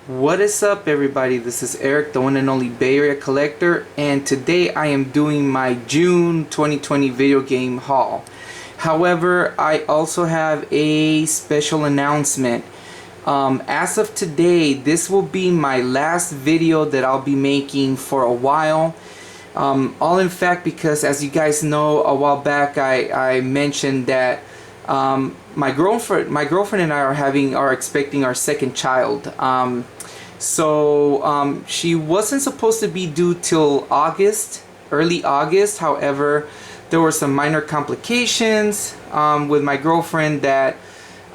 What is up, everybody? This is Eric, the one and only Bay Area collector, and today I am doing my June 2020 video game haul. However, I also have a special announcement. As of today, this will be my last video that I'll be making for a while. All in fact because, as you guys know, a while back I mentioned that my girlfriend and I are expecting our second child. She wasn't supposed to be due till August, early August. However, there were some minor complications with my girlfriend that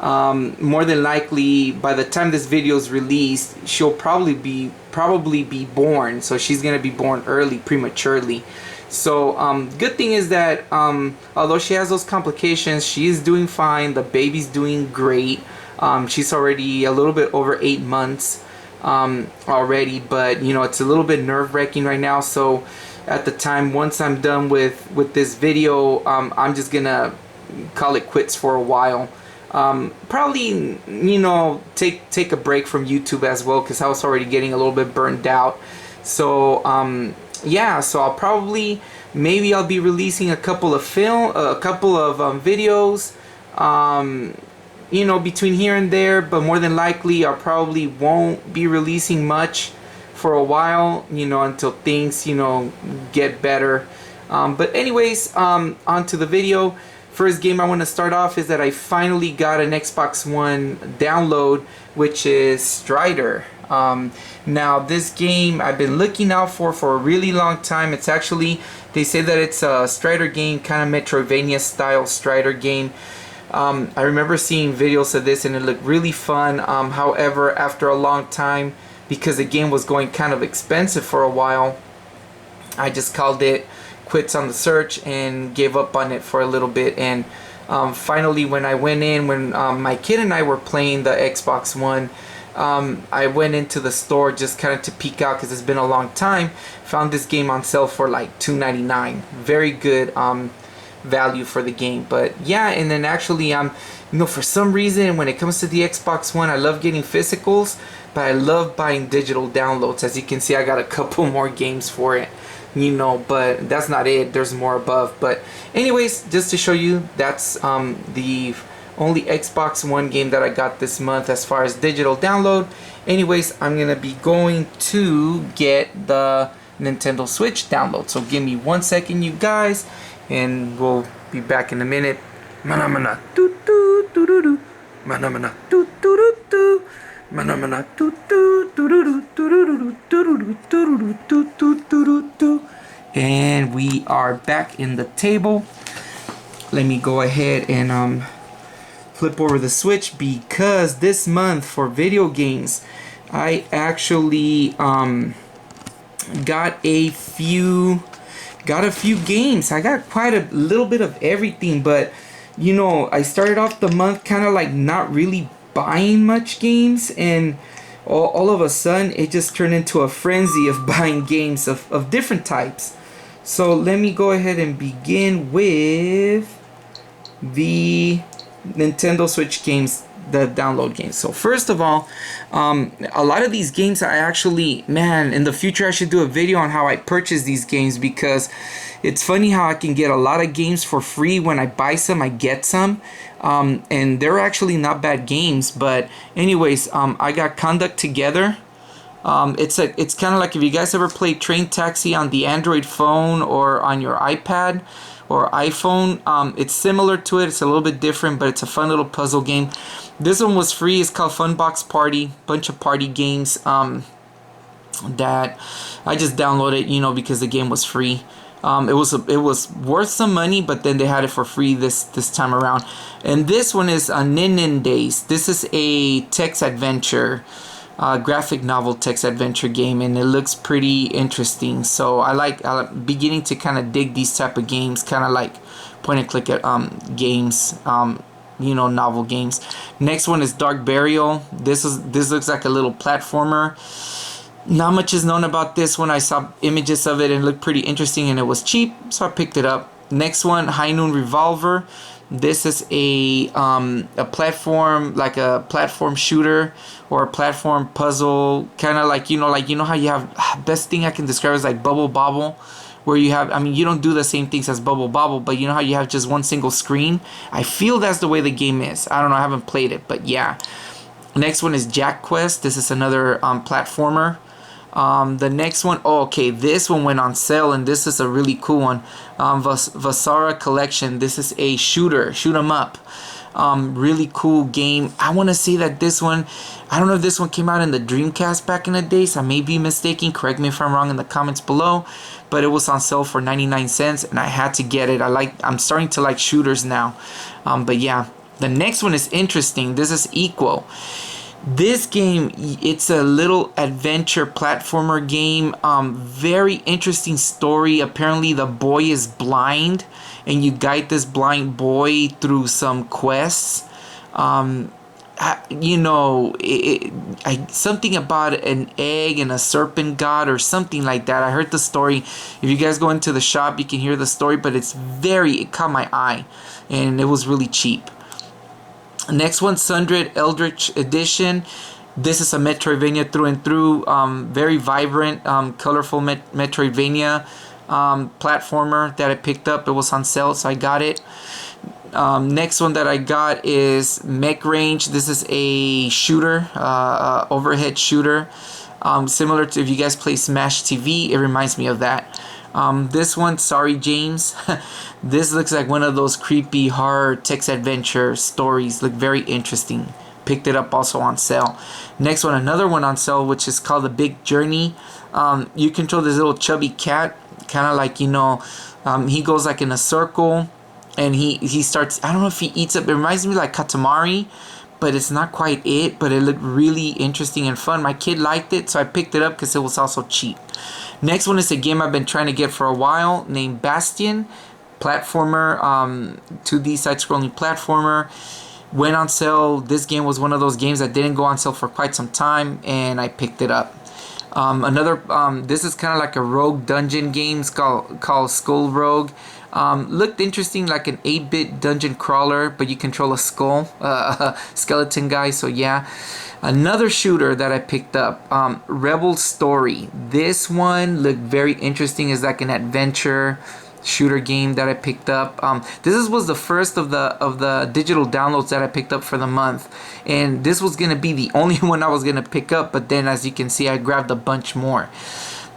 more than likely by the time this video is released, she'll probably be born. So she's gonna be born early, prematurely. So good thing is that although she has those complications, she is doing fine. The baby's doing great. She's already a little bit over 8 months already, but you know, it's a little bit nerve-wracking right now. So at the time, once I'm done with this video, I'm just gonna call it quits for a while. Probably, you know, take a break from YouTube as well, because I was already getting a little bit burned out. So yeah, so I'll probably, maybe I'll be releasing a couple of videos, you know, between here and there, but more than likely I probably won't be releasing much for a while, you know, until things, you know, get better. But anyways, on to the video. First game I want to start off is that I finally got an Xbox One download, which is Strider. Now this game I've been looking out for a really long time. It's actually, they say that it's a Strider game, kind of Metroidvania style Strider game. I remember seeing videos of this and it looked really fun. However, after a long time, because the game was going kind of expensive for a while, I just called it quits on the search and gave up on it for a little bit. And finally, when I went in, when my kid and I were playing the Xbox One, I went into the store just kind of to peek out because it's been a long time. Found this game on sale for like $2.99. Very good value for the game. But yeah, and then actually you know, for some reason when it comes to the Xbox One, I love getting physicals, but I love buying digital downloads. As you can see, I got a couple more games for it, you know, but that's not it. There's more above. But anyways, just to show you, that's the only Xbox One game that I got this month as far as digital download. Anyways, I'm gonna be going to get the Nintendo Switch download, so give me 1 second, you guys, and we'll be back in a minute. Mana mana doo doo doo doo doo. Mana mana doo doo doo doo. Mana mana doo doo doo doo doo doo doo doo doo doo doo. And we are back in the table. Let me go ahead and flip over the Switch, because this month for video games I actually got a few games. I got quite a little bit of everything, but you know, I started off the month kind of like not really buying much games, and all of a sudden it just turned into a frenzy of buying games of different types. So let me go ahead and begin with the Nintendo Switch games, the download games. So first of all, a lot of these games I actually, man, in the future I should do a video on how I purchase these games, because it's funny how I can get a lot of games for free. When I buy some, I get some, and they're actually not bad games. But anyways, I got Conduct Together. It's kind of like if you guys ever played Train Taxi on the Android phone or on your iPad or iPhone. It's similar to it. It's a little bit different, but it's a fun little puzzle game. This one was free. It's called Funbox Party. Bunch of party games that I just downloaded, you know, because the game was free. It was worth some money, but then they had it for free this time around. And this one is Nin Nin Days. This is a text adventure, graphic novel text adventure game, and it looks pretty interesting. So I'm beginning to kind of dig these type of games, kind of like point and click games, you know, novel games. Next one is Dark Burial. This looks like a little platformer. Not much is known about this one. I saw images of it and it looked pretty interesting, and it was cheap, so I picked it up. Next one, High Noon Revolver. This is a platform, like a platform shooter or a platform puzzle, kind of like how you have, best thing I can describe is like Bubble Bobble, where you have, I mean, you don't do the same things as Bubble Bobble, but you know how you have just one single screen. I feel that's the way the game is. I don't know, I haven't played it, but yeah. Next one is Jack Quest. This is another platformer. The next one, oh, okay, this one went on sale, and this is a really cool one. Vasara Collection. This is a shooter, shoot 'em up. Really cool game. I want to say that this one, I don't know if this one came out in the Dreamcast back in the days. I may be mistaken. Correct me if I'm wrong in the comments below. But it was on sale for 99 cents, and I had to get it. I'm starting to like shooters now. But yeah, the next one is interesting. This is Equal. This game, it's a little adventure platformer game. Very interesting story. Apparently the boy is blind, and you guide this blind boy through some quests. You know, something about an egg and a serpent god or something like that. I heard the story. If you guys go into the shop, you can hear the story, but it caught my eye, and it was really cheap. Next one, Sundred Eldritch Edition. This is a Metroidvania through and through. Very vibrant, colorful Metroidvania platformer that I picked up. It was on sale, so I got it. Next one that I got is Mech Range. This is a shooter, overhead shooter. Similar to, if you guys play Smash TV, it reminds me of that. This one, sorry James, this looks like one of those creepy horror text adventure stories. Look very interesting. Picked it up also on sale. Next one, another one on sale, which is called The Big Journey. You control this little chubby cat, kind of like, he goes like in a circle, and he starts, I don't know if he eats up, it reminds me like Katamari, but it's not quite it, but it looked really interesting and fun. My kid liked it, so I picked it up because it was also cheap. Next one is a game I've been trying to get for a while, named Bastion. Platformer, 2D side-scrolling platformer. Went on sale. This game was one of those games that didn't go on sale for quite some time, and I picked it up. This is kind of like a rogue dungeon game. It's called Skull Rogue. Looked interesting, like an 8-bit dungeon crawler, but you control a skull, skeleton guy, so yeah. Another shooter that I picked up, Rebel Story. This one looked very interesting. It's like an adventure shooter game that I picked up. This was the first of the digital downloads that I picked up for the month, and this was gonna be the only one I was gonna pick up, but then as you can see, I grabbed a bunch more.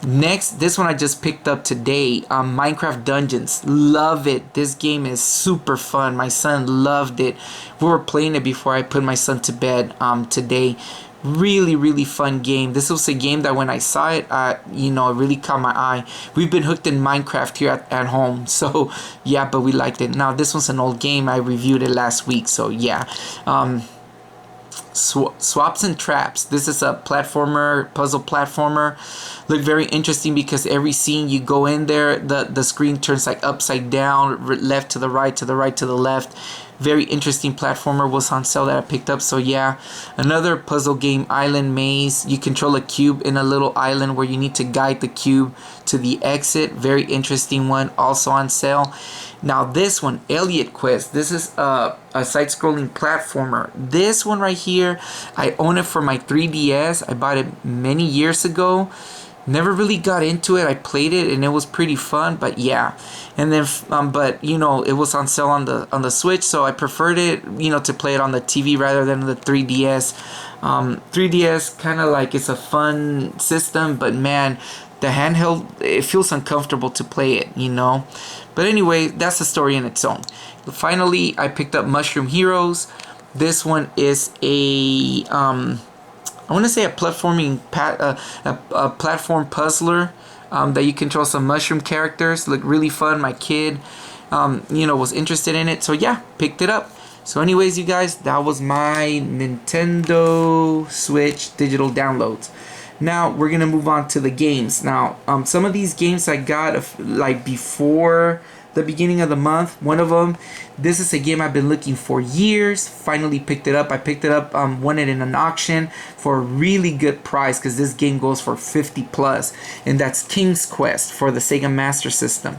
Next, this one I just picked up today, Minecraft Dungeons. Love it. This game is super fun. My son loved it. We were playing it before I put my son to bed today. Really fun game. This was a game that when I saw it, it really caught my eye. We've been hooked in Minecraft here at home, so yeah, but we liked it. Now this one's an old game. I reviewed it last week, so yeah. Swaps and Traps. This is a platformer, puzzle platformer. Look very interesting because every scene you go in there, the screen turns like upside down, left to the right, to the right, to the left. Very interesting platformer, was on sale that I picked up, so yeah. Another puzzle game, Island Maze. You control a cube in a little island where you need to guide the cube to the exit. Very interesting one, also on sale. Now this one, Elliot Quest. This is a side-scrolling platformer. This one right here, I own it for my 3DS. I bought it many years ago. Never really got into it. I played it and it was pretty fun, but yeah. And then, but it was on sale on the Switch, so I preferred it, to play it on the TV rather than the 3DS. 3DS kind of like, it's a fun system, but man, the handheld, it feels uncomfortable to play it, But anyway, that's a story in its own. Finally, I picked up Mushroom Heroes. This one is a I want to say a platforming a platform puzzler that you control some mushroom characters. Look really fun. My kid was interested in it, so yeah, picked it up. So anyways, you guys, that was my Nintendo Switch digital downloads. Now we're gonna move on to the games. Now some of these games I got like before the beginning of the month. One of them, this is a game I've been looking for years. Finally picked it up. I picked it up, won it in an auction for a really good price because this game goes for 50 plus, and that's King's Quest for the Sega Master System.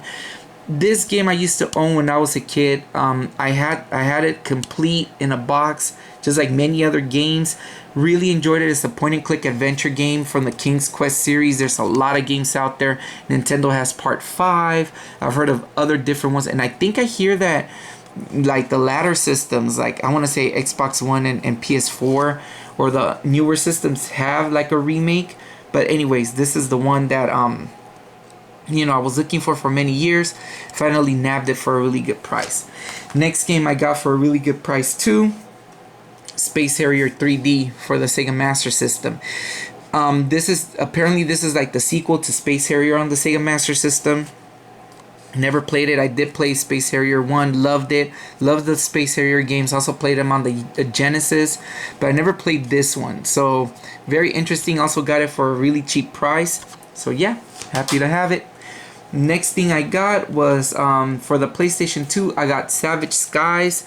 This game I used to own when I was a kid. I had it complete in a box, just like many other games. Really enjoyed it. It's a point and click adventure game from the King's Quest series. There's a lot of games out there. Nintendo has Part 5. I've heard of other different ones, and I think I hear that like the latter systems, like I want to say Xbox One and PS4 or the newer systems have like a remake. But anyways, this is the one that I was looking for many years. Finally nabbed it for a really good price. Next game I got for a really good price too, Space Harrier 3D for the Sega Master System. This is like the sequel to Space Harrier on the Sega Master System. Never played it. I did play Space Harrier 1, loved it. Loved the Space Harrier games. Also played them on the Genesis, but I never played this one. So very interesting. Also got it for a really cheap price. So yeah, happy to have it. Next thing I got was for the PlayStation 2, I got Savage Skies.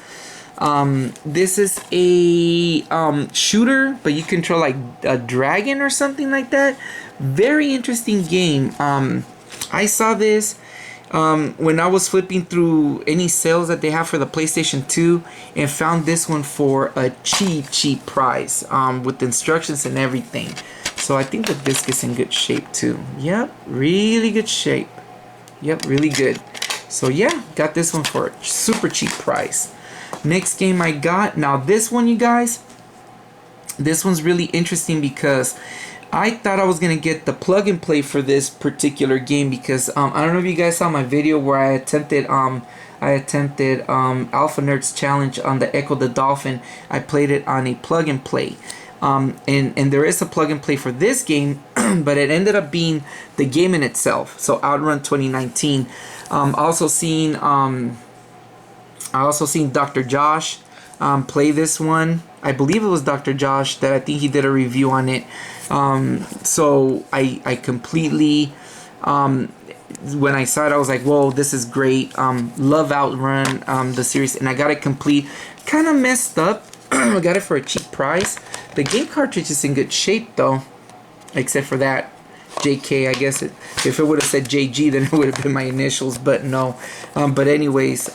This is a shooter, but you control like a dragon or something like that. Very interesting game. I saw this when I was flipping through any sales that they have for the PlayStation 2 and found this one for a cheap price with instructions and everything. So I think the disc is in good shape too. Yep, really good shape. Yep, really good. So yeah, got this one for a super cheap price. Next game I got, now this one, you guys, this one's really interesting because I thought I was gonna get the plug and play for this particular game because I don't know if you guys saw my video where I attempted Alpha Nerds Challenge on the Echo the Dolphin. I played it on a plug and play. And there is a plug and play for this game, but it ended up being the game in itself. So Outrun 2019. I also seen Dr. Josh play this one. I believe it was Dr. Josh that I think he did a review on it. So I completely when I saw it, I was like, whoa, this is great. Love Outrun the series, and I got it complete. Kind of messed up. I got it for a cheap price. The game cartridge is in good shape though, except for that JK. I guess if it would have said JG, then it would have been my initials, but no. But anyways,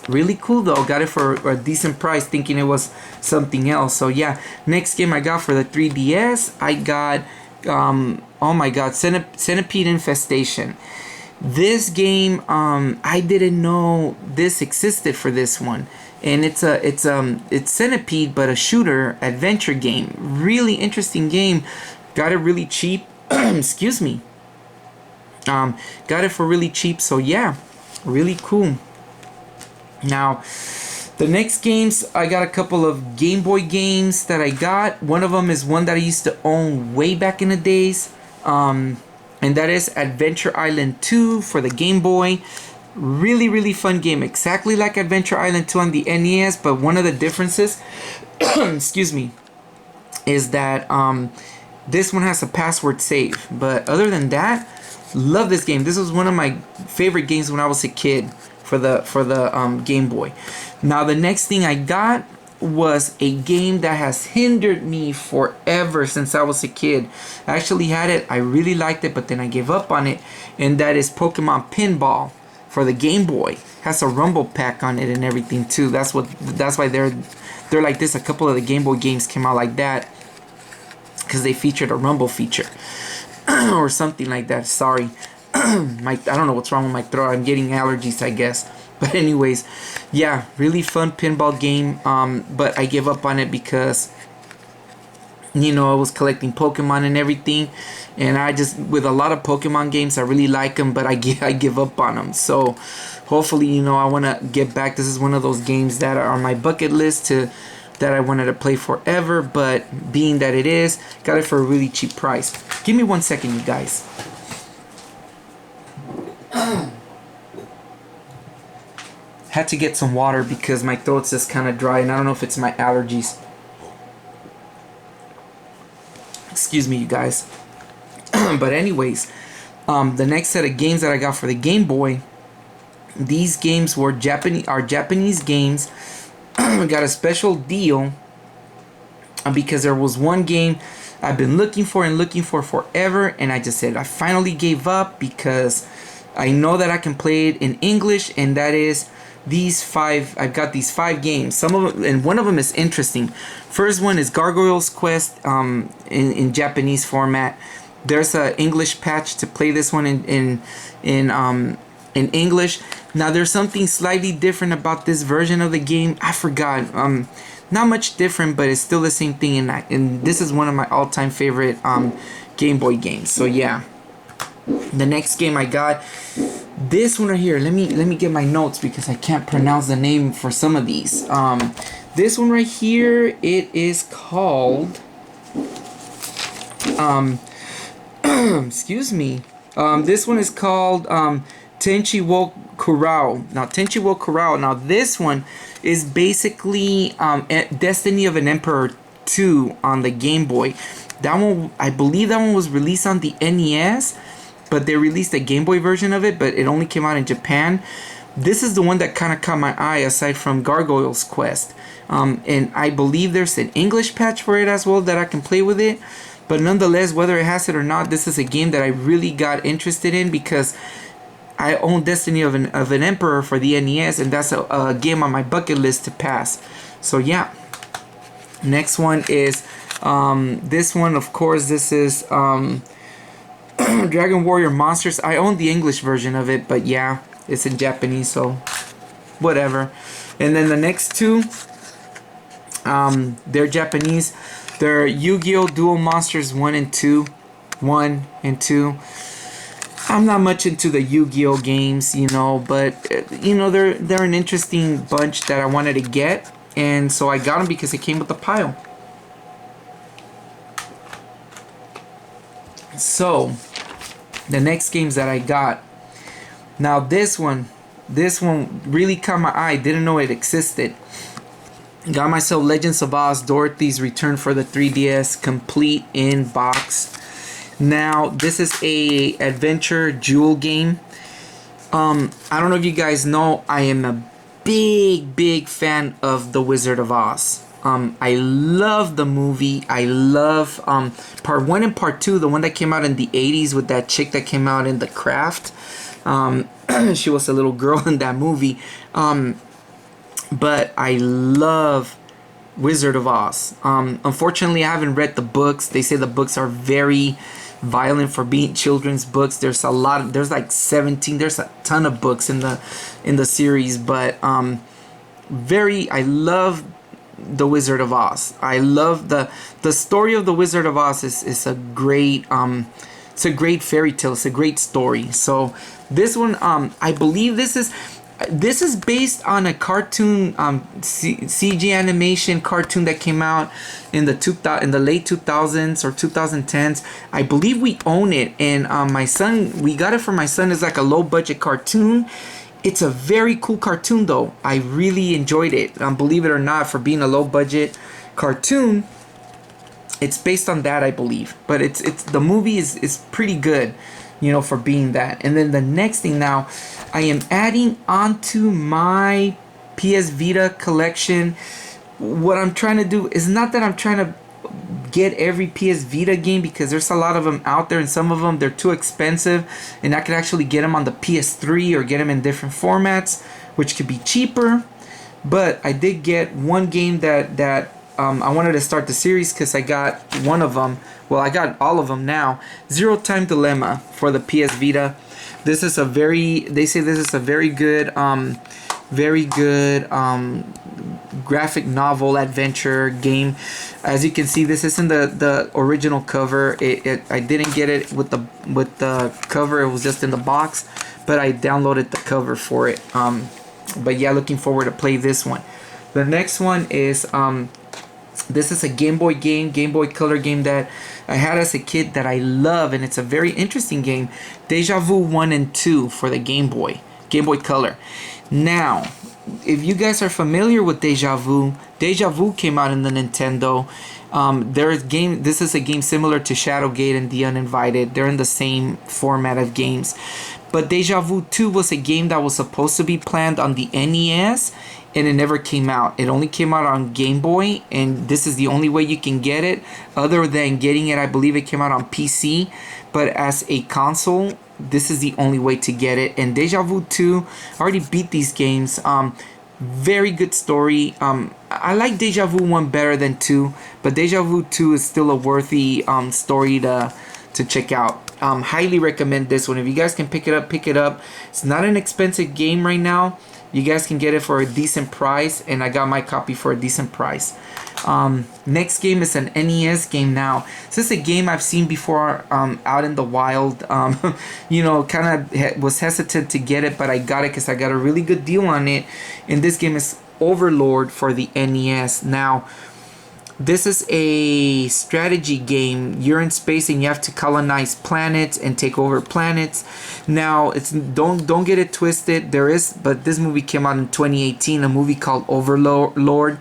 really cool though. Got it for a decent price, thinking it was something else. So yeah, next game I got for the 3DS, I got oh my god, Centipede Infestation. This game, I didn't know this existed for this one. And it's Centipede, but a shooter adventure game. Really interesting game. Got it really cheap. Excuse me. Got it for really cheap. So yeah, really cool. Now, the next games, I got a couple of Game Boy games that I got. One of them is one that I used to own way back in the days. And that is Adventure Island 2 for the Game Boy. Really fun game, exactly like Adventure Island 2 on the NES, but one of the differences excuse me, is that this one has a password save. But other than that, love this game. This was one of my favorite games when I was a kid for the Game Boy. Now the next thing I got was a game that has hindered me forever since I was a kid. I actually had it, I really liked it, but then I gave up on it, and that is Pokemon Pinball for the Game Boy. Has a rumble pack on it and everything too. That's why they're like this. A couple of the Game Boy games came out like that because they featured a rumble feature or something like that. Sorry, I don't know what's wrong with my throat. I'm getting allergies, I guess. But anyways, yeah, really fun pinball game. But I gave up on it because I was collecting Pokemon and everything. And I just, with a lot of Pokemon games, I really like them, but I give up on them. So hopefully, I want to get back. This is one of those games that are on my bucket list that I wanted to play forever. But being that it is, got it for a really cheap price. Give me 1 second, you guys. Had to get some water because my throat's just kind of dry, and I don't know if it's my allergies. Excuse me, you guys. But anyways, the next set of games that I got for the Game Boy, these games are Japanese games. Got a special deal because there was one game I've been looking for forever, and I just said I finally gave up because I know that I can play it in English, and that is these 5. I've got these 5 games. Some of them, and one of them is interesting. First one is Gargoyle's Quest in Japanese format. There's a English patch to play this one in English. Now there's something slightly different about this version of the game. I forgot. Not much different, but it's still the same thing. And this is one of my all-time favorite Game Boy games. So yeah. The next game I got, this one right here. Let me get my notes because I can't pronounce the name for some of these. This one right here, it is called excuse me. This one is called Tenchi wo Kurao. Now Tenchi wo Kurao. Now this one is basically Destiny of an Emperor 2 on the Game Boy. That one, I believe that one was released on the NES, but they released a Game Boy version of it, but it only came out in Japan. This is the one that kind of caught my eye aside from Gargoyle's Quest. And I believe there's an English patch for it as well that I can play with it. But nonetheless, whether it has it or not, this is a game that I really got interested in because I own Destiny of an Emperor for the NES, and that's a game on my bucket list to pass. So yeah. Next one is this one, of course. This is Dragon Warrior Monsters. I own the English version of it, but yeah, it's in Japanese, so whatever. And then the next two, they're Japanese. They're Yu-Gi-Oh! Duel Monsters 1 and 2. 1 and 2. I'm not much into the Yu-Gi-Oh! Games, you know, but you know, they're an interesting bunch that I wanted to get, and so I got them because it came with a pile. So the next games that I got. Now this one really caught my eye. Didn't know it existed. Got myself Legends of Oz Dorothy's Return for the 3DS complete in box. Now this is a adventure jewel game. I don't know if you guys know, I am a big fan of The Wizard of Oz. I love the movie. I love part 1 and part 2, the one that came out in the 80s with that chick that came out in The Craft. She was a little girl in that movie. But I love Wizard of Oz. Unfortunately, I haven't read the books. They say the books are very violent for being children's books. There's like 17. There's a ton of books in the series, but I love The Wizard of Oz. I love the story of The Wizard of Oz is a great it's a great fairy tale. It's a great story. So this one, I believe this is based on a cartoon, CG animation cartoon that came out in the late 2000s or 2010s. I believe we own it, and we got it for my son. It's like a low budget cartoon. It's a very cool cartoon though. I really enjoyed it. Believe it or not, for being a low budget cartoon, it's based on that, I believe. But the movie is pretty good, you know, for being that. And then the next thing now, I am adding onto my PS Vita collection. What I'm trying to do is not that I'm trying to get every PS Vita game, because there's a lot of them out there, and some of them they're too expensive, and I could actually get them on the PS3 or get them in different formats, which could be cheaper. But I did get one game that I wanted to start the series because I got one of them. Well, I got all of them now. Zero Time Dilemma for the PS Vita. This is they say this is a very good graphic novel adventure game. As you can see, this isn't the original cover. I didn't get it with the cover. It was just in the box, but I downloaded the cover for it. But yeah, looking forward to play this one. The next one is this is a Game Boy game, Game Boy Color game that I had as a kid that I love, and it's a very interesting game. Deja Vu 1 and 2 for the Game Boy Color. Now, if you guys are familiar with Deja Vu came out in the Nintendo. This is a game similar to Shadowgate and The Uninvited. They're in the same format of games. But Deja Vu 2 was a game that was supposed to be planned on the NES, and it never came out. It only came out on Game Boy, and this is the only way you can get it. Other than getting it, I believe it came out on PC, but as a console, this is the only way to get it. And Deja Vu 2, I already beat these games. Very good story. I like Deja Vu 1 better than 2, but Deja Vu 2 is still a worthy story to check out. Highly recommend this one. If you guys can pick it up, pick it up. It's not an expensive game right now. You guys can get it for a decent price, and I got my copy for a decent price. Next game is an NES game now. This is a game I've seen before out in the wild. You know, kind of was hesitant to get it, but I got it because I got a really good deal on it. And this game is Overlord for the NES. Now, this is a strategy game. You're in space and you have to colonize planets and take over planets. Now, it's don't get it twisted. But this movie came out in 2018. A movie called Overlord.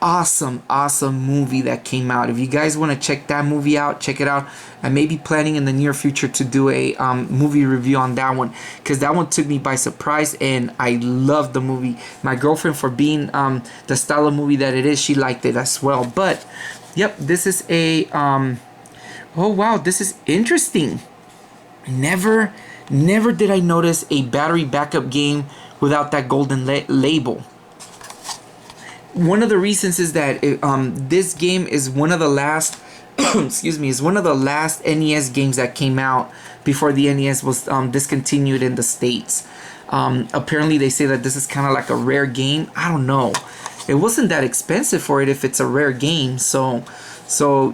Awesome movie that came out. If you guys want to check that movie out, check it out. I may be planning in the near future to do a movie review on that one, because that one took me by surprise and I loved the movie. My girlfriend, for being the style of movie that it is, she liked it as well. But yep, this is a oh wow, this is interesting. Never did I notice a battery backup game without that golden label. One of the reasons is that this game is one of the last excuse me, is one of the last NES games that came out before the NES was discontinued in the States. Apparently they say that this is kind of like a rare game. I don't know. It wasn't that expensive for it if it's a rare game. So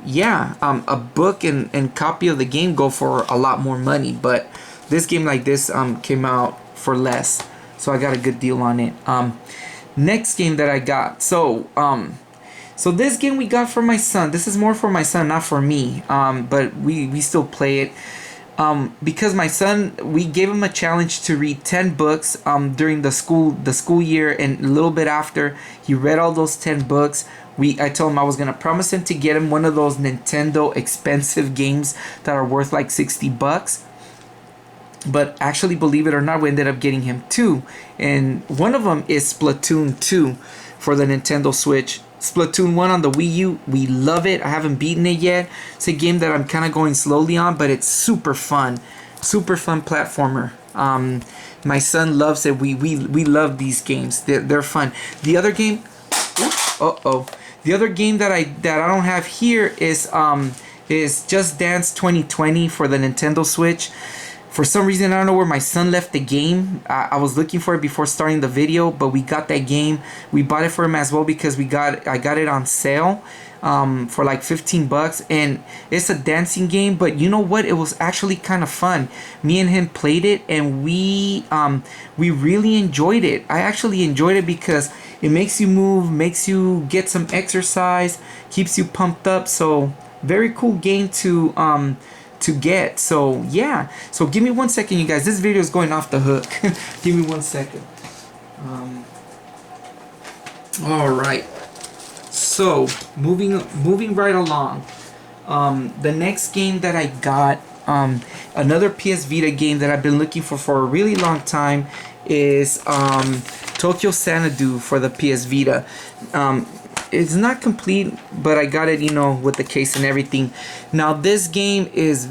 yeah, a book and copy of the game go for a lot more money. But this game like this came out for less. So I got a good deal on it. Next game that I got. So this game we got for my son. This is more for my son, not for me. But we still play it. Because my son, we gave him a challenge to read 10 books during the school year, and a little bit after he read all those 10 books, I told him I was gonna promise him to get him one of those Nintendo expensive games that are worth like $60. But actually, believe it or not, we ended up getting him 2. And one of them is Splatoon 2 for the Nintendo Switch. Splatoon 1 on the Wii U, we love it. I haven't beaten it yet. It's a game that I'm kind of going slowly on, but it's super fun. Super fun platformer. My son loves it. We love these games. They're fun. The other game, the other game that I don't have here is Just Dance 2020 for the Nintendo Switch. For some reason, I don't know where my son left the game. I was looking for it before starting the video, but we got that game. We bought it for him as well because I got it on sale for like $15, and it's a dancing game. But you know what? It was actually kind of fun. Me and him played it, and we really enjoyed it. I actually enjoyed it because it makes you move, makes you get some exercise, keeps you pumped up. So very cool game to get. So yeah, so give me 1 second, you guys. This video is going off the hook. Give me 1 second. All right, so moving right along. The next game that I got, another PS Vita game that I've been looking for a really long time, is Tokyo Xanadu for the PS Vita. It's not complete, but I got it, you know, with the case and everything. Now this game is,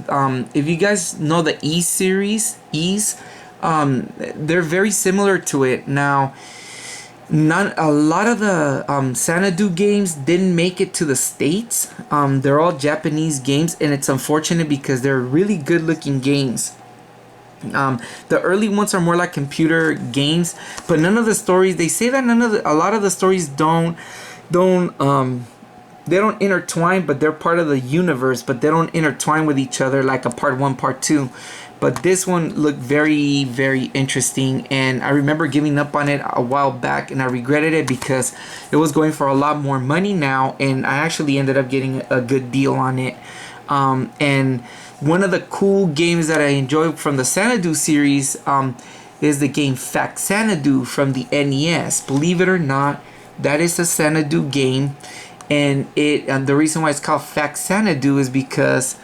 if you guys know the series, they're very similar to it. Now, a lot of the Xanadu games didn't make it to the States. They're all Japanese games, and it's unfortunate because they're really good looking games. The early ones are more like computer games, but none of the stories, they say that a lot of the stories they don't intertwine, but they're part of the universe, but they don't intertwine with each other like a part 1, part 2. But this one looked very, very interesting, and I remember giving up on it a while back, and I regretted it because it was going for a lot more money now, and I actually ended up getting a good deal on it. And one of the cool games that I enjoyed from the Xanadu series is the game Xanadu from the NES. Believe it or not, that is a Xanadu game, and the reason why it's called Xanadu is because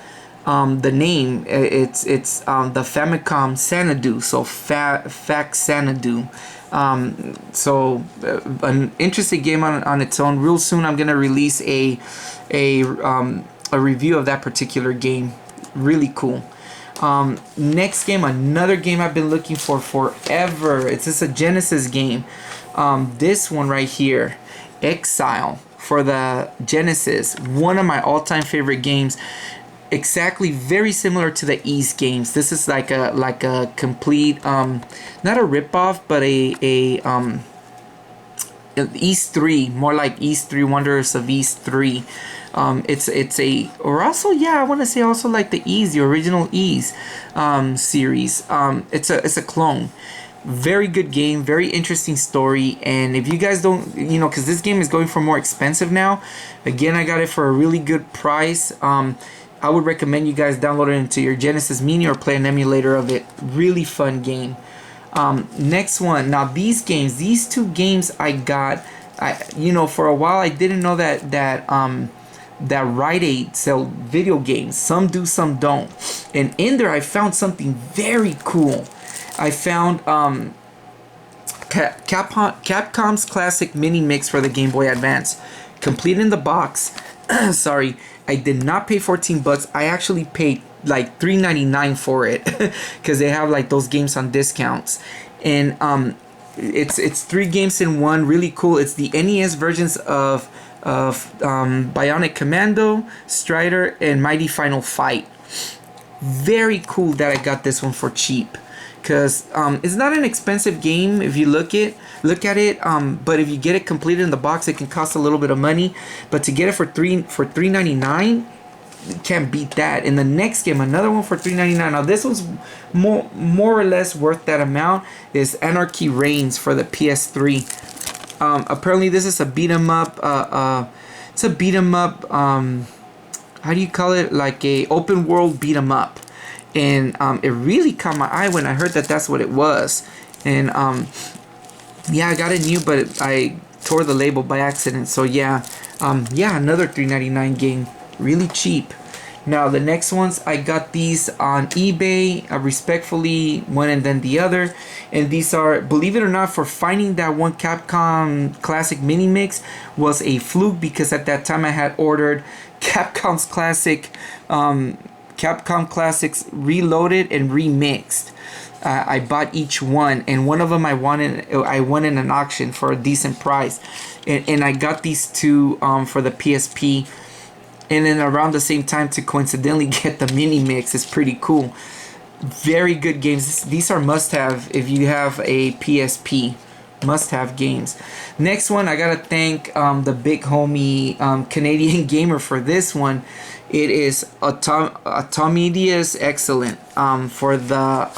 the name. It's the Famicom Xanadu, so Fac Xanadu. So an interesting game on its own. Real soon, I'm gonna release a review of that particular game. Really cool. Next game, another game I've been looking for forever. It's just a Genesis game. This one right here, Exile for the Genesis. One of my all-time favorite games. Exactly, very similar to the East games. This is like a complete, not a ripoff, but a East 3, more like East 3 Wonders of East 3. It's a, or also, yeah, I want to say also like the Ease, the original Ease series. It's a clone. Very good game, very interesting story. And if you guys don't, because this game is going for more expensive now. Again, I got it for a really good price. I would recommend you guys download it into your Genesis Mini or play an emulator of it. Really fun game. Next one. Now these two games I got. For a while I didn't know that Rite Aid sell video games. Some do, some don't. And in there I found something very cool. I found Capcom's classic mini mix for the Game Boy Advance, complete in the box. Sorry, I did not pay $14. I actually paid like $3.99 for it because they have like those games on discounts. And it's 3 games in one. Really cool. It's the NES versions of Bionic Commando, Strider, and Mighty Final Fight. Very cool that I got this one for cheap, because it's not an expensive game if you look at it. But if you get it completed in the box, it can cost a little bit of money. But to get it for $3.99, you can't beat that. In the next game, another one for $3.99. Now this one's more or less worth that amount. Is Anarchy Reigns for the PS3. Apparently this is a beat 'em up. It's a beat 'em up. How do you call it? Like a open world beat 'em up. And it really caught my eye when I heard that that's what it was. And yeah, I got it new, but I tore the label by accident. So yeah, another $3.99 game, really cheap. Now the next ones, I got these on eBay. Respectfully, one and then the other. And these are, believe it or not, for finding that one Capcom Classic Mini Mix was a fluke, because at that time I had ordered Capcom's Capcom Classics Reloaded and Remixed. I bought each one, and one of them I won in an auction for a decent price, and I got these two for the PSP. And then around the same time to coincidentally get the mini mix is pretty cool. Very good games. These are must-have if you have a PSP. Must-have games. Next one, I gotta thank the big homie Canadian gamer for this one. It is Automedia's Excellent for the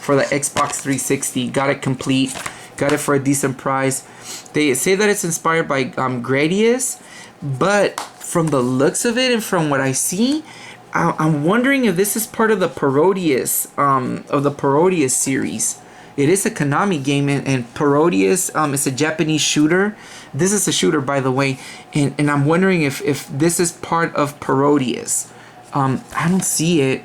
Xbox 360. Got it complete. Got it for a decent price. They say that it's inspired by Gradius, but from the looks of it and from what I see, I'm wondering if this is part of the Parodius series. It is a Konami game, and Parodius is a Japanese shooter. This is a shooter, by the way, and I'm wondering if this is part of Parodius. I don't see it,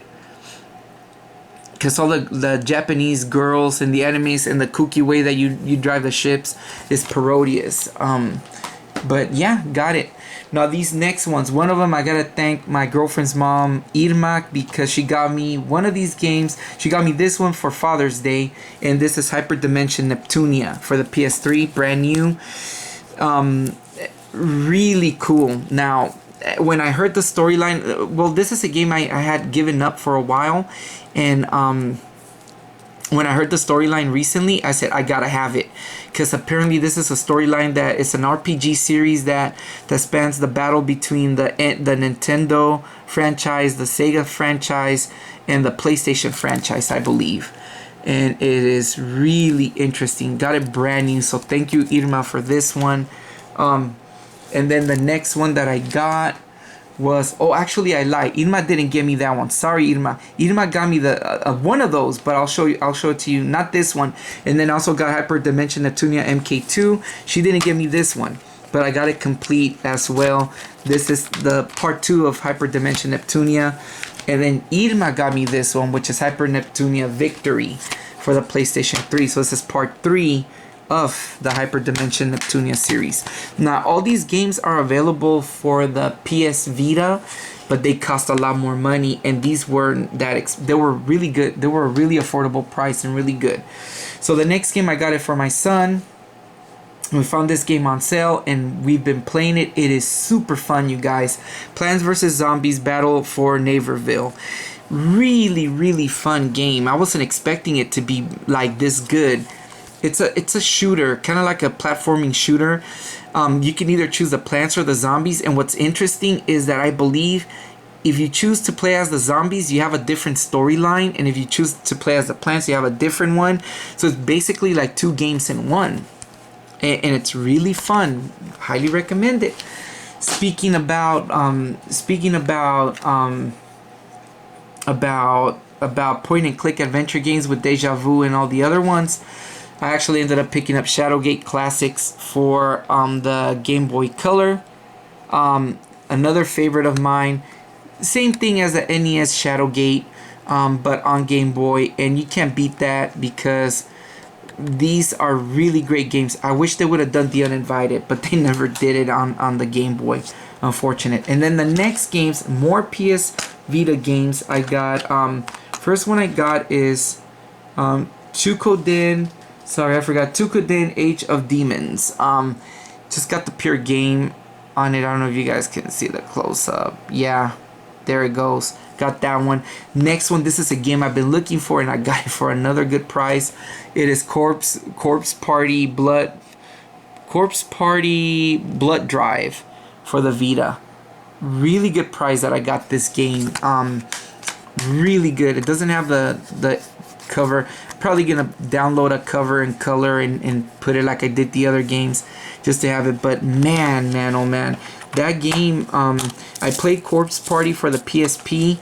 because all the Japanese girls and the enemies and the kooky way that you drive the ships is Parodius. But yeah, got it. Now these next ones, one of them I gotta thank my girlfriend's mom, Irma, because she got me one of these games. She got me this one for Father's Day, and this is Hyperdimension Neptunia for the PS3, brand new. Really cool. Now, when I heard the storyline, well, this is a game I had given up for a while, and when I heard the storyline recently, I said I gotta have it, because apparently this is a storyline that is an RPG series that spans the battle between the Nintendo franchise, the Sega franchise, and the PlayStation franchise, I believe. And it is really interesting. Got it brand new, so thank you, Irma, for this one. And then the next one that I got was, oh, actually I lied. Irma didn't give me that one. Sorry, Irma. Irma got me the one of those, but I'll show it to you. Not this one. And then also got Hyperdimension Neptunia MK2. She didn't give me this one, but I got it complete as well. This is the part 2 of Hyper Dimension Neptunia. And then Irma got me this one, which is Hyper Neptunia Victory for the PlayStation 3. So this is part 3 of the Hyper Dimension Neptunia series. Now, all these games are available for the PS Vita, but they cost a lot more money, and these weren't that they were really good. They were a really affordable price and really good. So the next game, I got it for my son. We found this game on sale and we've been playing it. It is super fun, you guys. Plants vs. Zombies Battle for Naperville. Really, really fun game. I wasn't expecting it to be like this good. It's a shooter, kind of like a platforming shooter. You can either choose the plants or the zombies. And what's interesting is that I believe if you choose to play as the zombies, you have a different storyline. And if you choose to play as the plants, you have a different one. So it's basically like 2 games in one. And it's really fun. Highly recommend it. Speaking about point and click adventure games with Deja Vu and all the other ones, I actually ended up picking up Shadowgate Classics for the Game Boy Color. Another favorite of mine. Same thing as the NES Shadowgate, but on Game Boy, and you can't beat that because these are really great games. I wish they would have done The Uninvited, but they never did it on the Game Boy. Unfortunate. And then the next games, more PS Vita games. I got first one I got is Chukoden. Sorry, I forgot. Chukoden Age of Demons. Just got the pure game on it. I don't know if you guys can see the close up. Yeah, there it goes. Got that one. Next one, this is a game I've been looking for and I got it for another good price. It is Corpse Party Blood Drive for the Vita. Really good price that I got this game. Really good. It doesn't have the cover. Probably gonna download a cover and color and put it like I did the other games just to have it. But man, oh man, that game, I played Corpse Party for the PSP.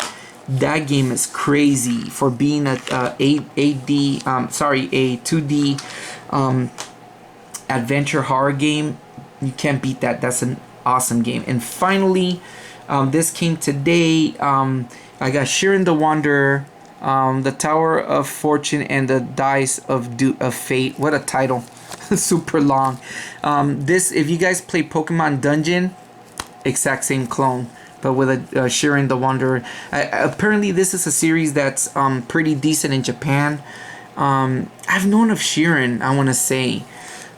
That game is crazy for being a 2D adventure horror game. You can't beat that. That's an awesome game. And finally, this came today. I got Shiren the Wanderer, the Tower of Fortune, and the Dice of Fate. What a title! Super long. This, if you guys play Pokemon Dungeon, exact same clone, but with a Shiren the Wanderer. Apparently, this is a series that's pretty decent in Japan. I've known of Shiren, I want to say,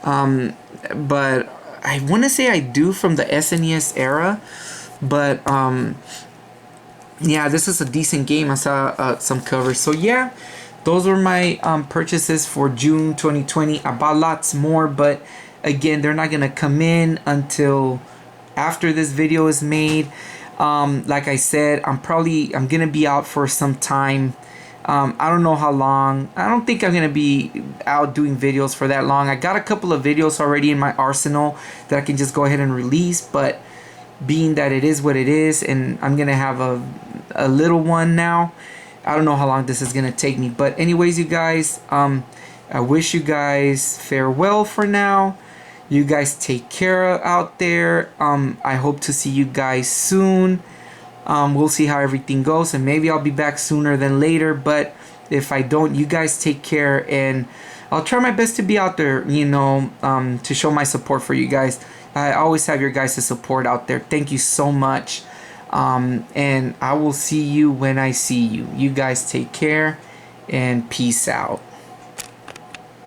but I want to say I do from the SNES era. But yeah, this is a decent game. I saw some covers. So yeah, those were my purchases for June 2020. I bought lots more, but again, they're not gonna come in until after this video is made. Like I said, I'm gonna be out for some time. I don't know how long. I don't think I'm gonna be out doing videos for that long. I got a couple of videos already in my arsenal that I can just go ahead and release, but being that it is what it is, and I'm gonna have a little one now, I don't know how long this is gonna take me. But anyways, you guys, I wish you guys farewell for now. You guys take care out there. I hope to see you guys soon. We'll see how everything goes, and maybe I'll be back sooner than later. But if I don't, you guys take care, and I'll try my best to be out there, to show my support for you guys. I always have your guys' support out there. Thank you so much. And I will see you when I see you. You guys take care, and peace out.